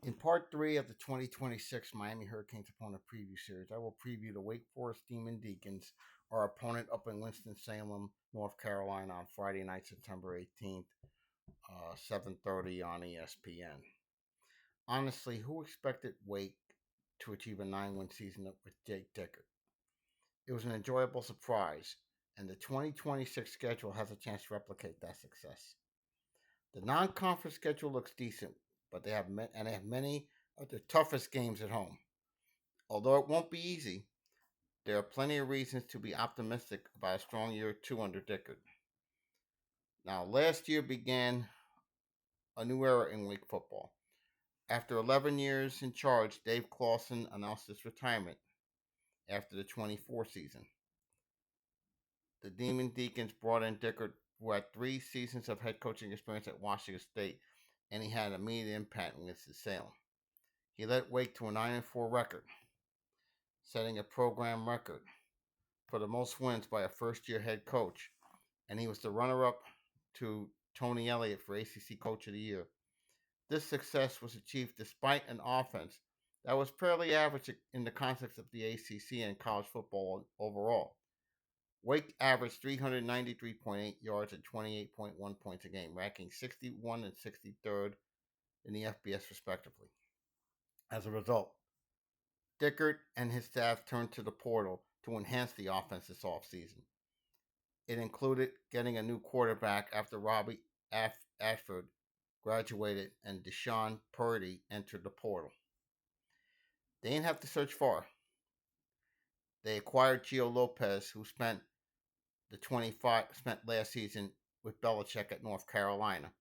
In part three of the 2026 Miami Hurricanes opponent preview series, I will preview the Wake Forest Demon Deacons, our opponent up in Winston-Salem, North Carolina on Friday night, September 18th, 7:30 on ESPN. Honestly, who expected Wake to achieve a 9-win season with Jake Dickert? It was an enjoyable surprise, and the 2026 schedule has a chance to replicate that success. The non-conference schedule looks decent, but they have many of the toughest games at home. Although it won't be easy, there are plenty of reasons to be optimistic about a strong year two under Dickard. Now, last year began a new era in Wake football. After 11 years in charge, Dave Clawson announced his retirement after the 24 season. The Demon Deacons brought in Dickard, who had 3 seasons of head coaching experience at Washington State, and he had an immediate impact in Winston-Salem. He led Wake to a 9-4 record, setting a program record for the most wins by a first-year head coach, and he was the runner-up to Tony Elliott for ACC Coach of the Year. This success was achieved despite an offense that was fairly average in the context of the ACC and college football overall. Wake averaged 393.8 yards and 28.1 points a game, ranking 61 and 63rd in the FBS respectively. As a result, Dickert and his staff turned to the portal to enhance the offense this offseason. It included getting a new quarterback after Robbie Ashford graduated and Deshaun Purdy entered the portal. They didn't have to search far. They acquired Gio Lopez, who spent last season with Belichick at North Carolina.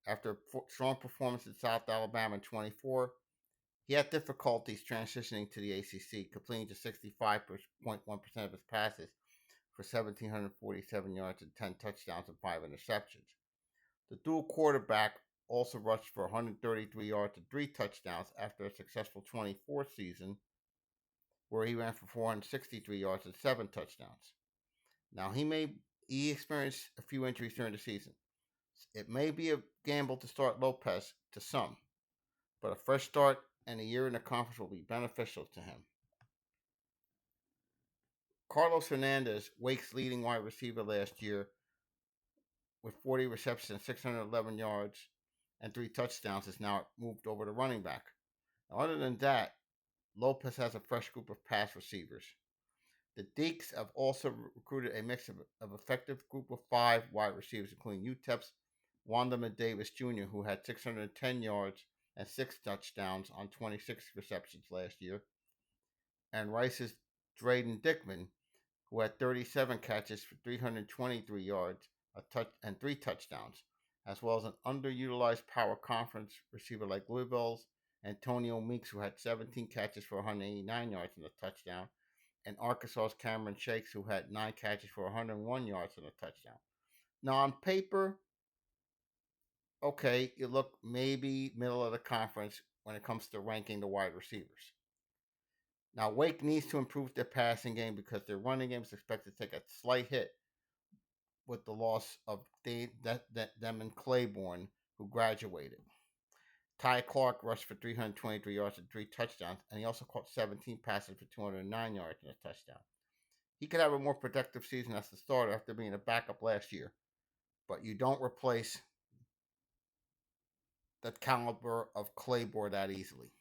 After a strong performance at South Alabama in 24, he had difficulties transitioning to the ACC, completing just 65.1% of his passes for 1,747 yards and 10 touchdowns and 5 interceptions. The dual quarterback also rushed for 133 yards and 3 touchdowns after a successful 24 season, where he ran for 463 yards and 7 touchdowns. Now, he experienced a few injuries during the season. It may be a gamble to start Lopez to some, but a fresh start and a year in the conference will be beneficial to him. Carlos Hernandez, Wake's leading wide receiver last year, with 40 receptions and 611 yards and 3 touchdowns, is now moved over to running back. Now, other than that, Lopez has a fresh group of pass receivers. The Deeks have also recruited a mix of effective group of 5 wide receivers, including UTEP's Wanderman Davis Jr., who had 610 yards and 6 touchdowns on 26 receptions last year, and Rice's Drayden Dickman, who had 37 catches for 323 yards and 3 touchdowns, as well as an underutilized power conference receiver like Louisville's Antonio Meeks, who had 17 catches for 189 yards and a touchdown, and Arkansas's Cameron Shakes, who had 9 catches for 101 yards and a touchdown. Now, on paper, okay, you look maybe middle of the conference when it comes to ranking the wide receivers. Now, Wake needs to improve their passing game because their running game is expected to take a slight hit with the loss of Demon Claiborne, who graduated. Ty Clark rushed for 323 yards and 3 touchdowns, and he also caught 17 passes for 209 yards and a touchdown. He could have a more productive season as the starter after being a backup last year, but you don't replace the caliber of Claiborne that easily.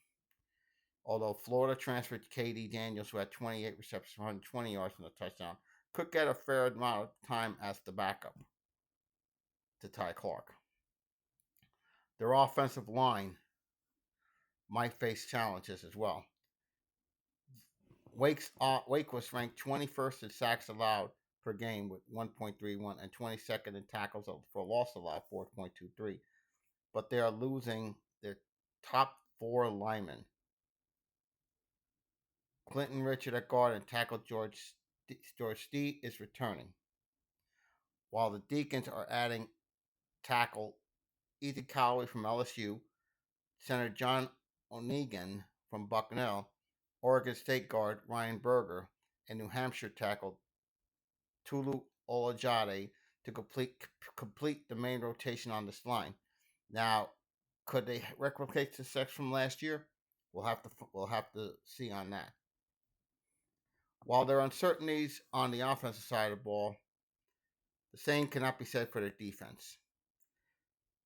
Although Florida transferred KD Daniels, who had 28 receptions for 120 yards and a touchdown, could get a fair amount of time as the backup to Ty Clark. Their offensive line might face challenges as well. Wake was ranked 21st in sacks allowed per game with 1.31 and 22nd in tackles for loss allowed 4.23. But they are losing their top 4 linemen. Clinton Richard at guard and tackle George Steed is returning, while the Deacons are adding tackle Ethan Callaway from LSU, center John O'Negan from Bucknell, Oregon State guard Ryan Berger, and New Hampshire tackle Tulu Olajade to complete the main rotation on this line. Now, Could they replicate success from last year? We'll have to see on that. While there are uncertainties on the offensive side of the ball, the same cannot be said for their defense.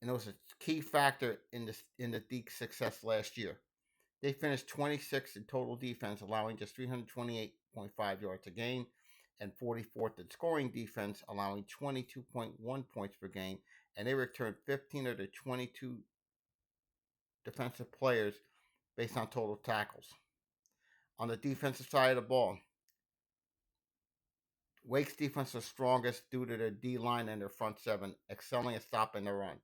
And it was a key factor in the Deacon's success last year. They finished 26th in total defense, allowing just 328.5 yards a game, and 44th in scoring defense, allowing 22.1 points per game, and they returned 15 of their 22 defensive players based on total tackles. On the defensive side of the ball, Wake's defense was strongest due to their D line and their front seven, excelling at stopping the run.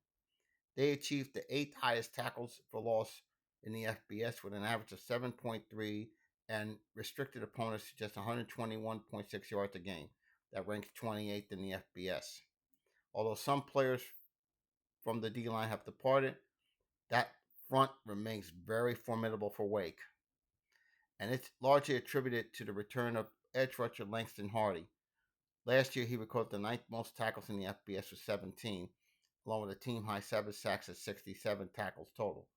They achieved the eighth highest tackles for loss in the FBS with an average of 7.3 and restricted opponents to just 121.6 yards a game. That ranks 28th in the FBS. Although some players from the D line have departed, that front remains very formidable for Wake. And it's largely attributed to the return of edge rusher Langston Hardy. Last year, he recorded the ninth most tackles in the FBS with 17, along with a team-high 7 sacks and 67 tackles total.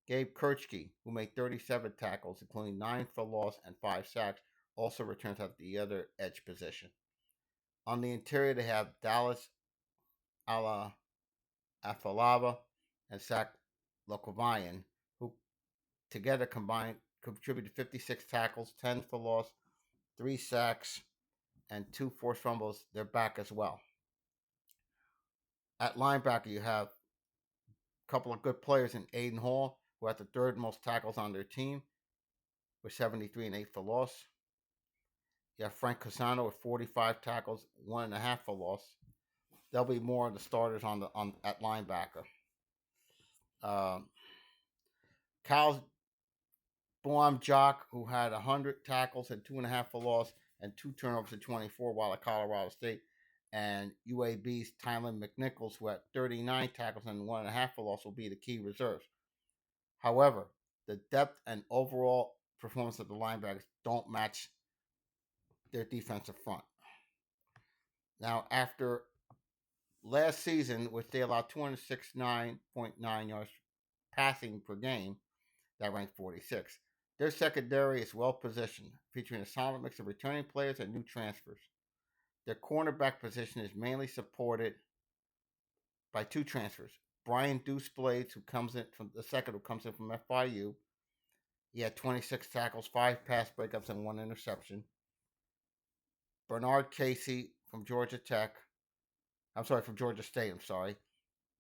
Gabe Kirchke, who made 37 tackles, including 9 for loss and 5 sacks, also returns at the other edge position. On the interior, they have Dallas Afalava and Zach Lokovian, who together combined contributed 56 tackles, 10 for loss, 3 sacks, and 2 forced fumbles. They're back as well. At linebacker, you have a couple of good players in Aiden Hall, who had the third most tackles on their team, with 73 and 8 for loss. You have Frank Casano with 45 tackles, 1.5 for loss. There'll be more of the starters at linebacker. Kyle Boam-Jock, who had 100 tackles and 2.5 for loss and 2 turnovers at 24 while at Colorado State. And UAB's Tylen McNichols, who had 39 tackles and 1.5 for loss, will be the key reserves. However, the depth and overall performance of the linebackers don't match their defensive front. Now, after last season, which they allowed 269.9 yards passing per game, that ranked 46. Their secondary is well positioned, featuring a solid mix of returning players and new transfers. Their cornerback position is mainly supported by 2 transfers. Brian Deuce Blades, who comes in from FIU. He had 26 tackles, 5 pass breakups, and 1 interception. Bernard Casey from Georgia State,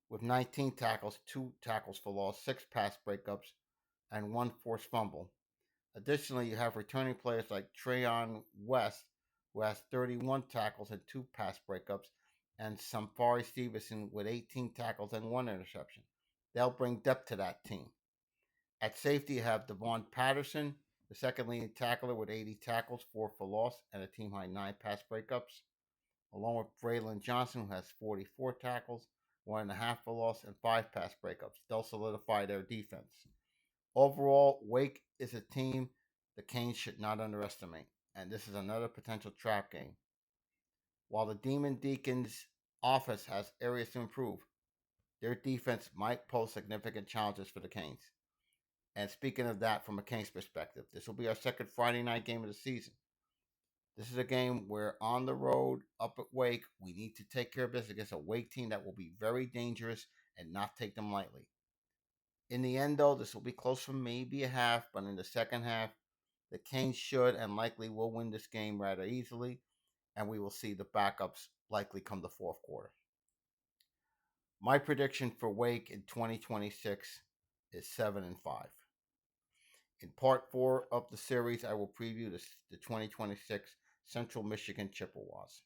with 19 tackles, 2 tackles for loss, 6 pass breakups, and 1 forced fumble. Additionally, you have returning players like Trayon West, who has 31 tackles and 2 pass breakups, and Samfari Stevenson with 18 tackles and 1 interception. They'll bring depth to that team. At safety, you have Devon Patterson, the second leading tackler with 80 tackles, 4 for loss, and a team-high 9 pass breakups, along with Braylon Johnson, who has 44 tackles, 1.5 for loss, and 5 pass breakups. They'll solidify their defense. Overall, Wake is a team the Canes should not underestimate, and this is another potential trap game. While the Demon Deacons' offense has areas to improve, their defense might pose significant challenges for the Canes. And speaking of that, from a Canes perspective, this will be our second Friday night game of the season. This is a game where on the road, up at Wake, we need to take care of business against a Wake team that will be very dangerous and not take them lightly. In the end, though, this will be close for maybe a half, but in the second half, the Canes should and likely will win this game rather easily, and we will see the backups likely come the fourth quarter. My prediction for Wake in 2026 is 7-5. In part 4 of the series, I will preview the 2026 Central Michigan Chippewas.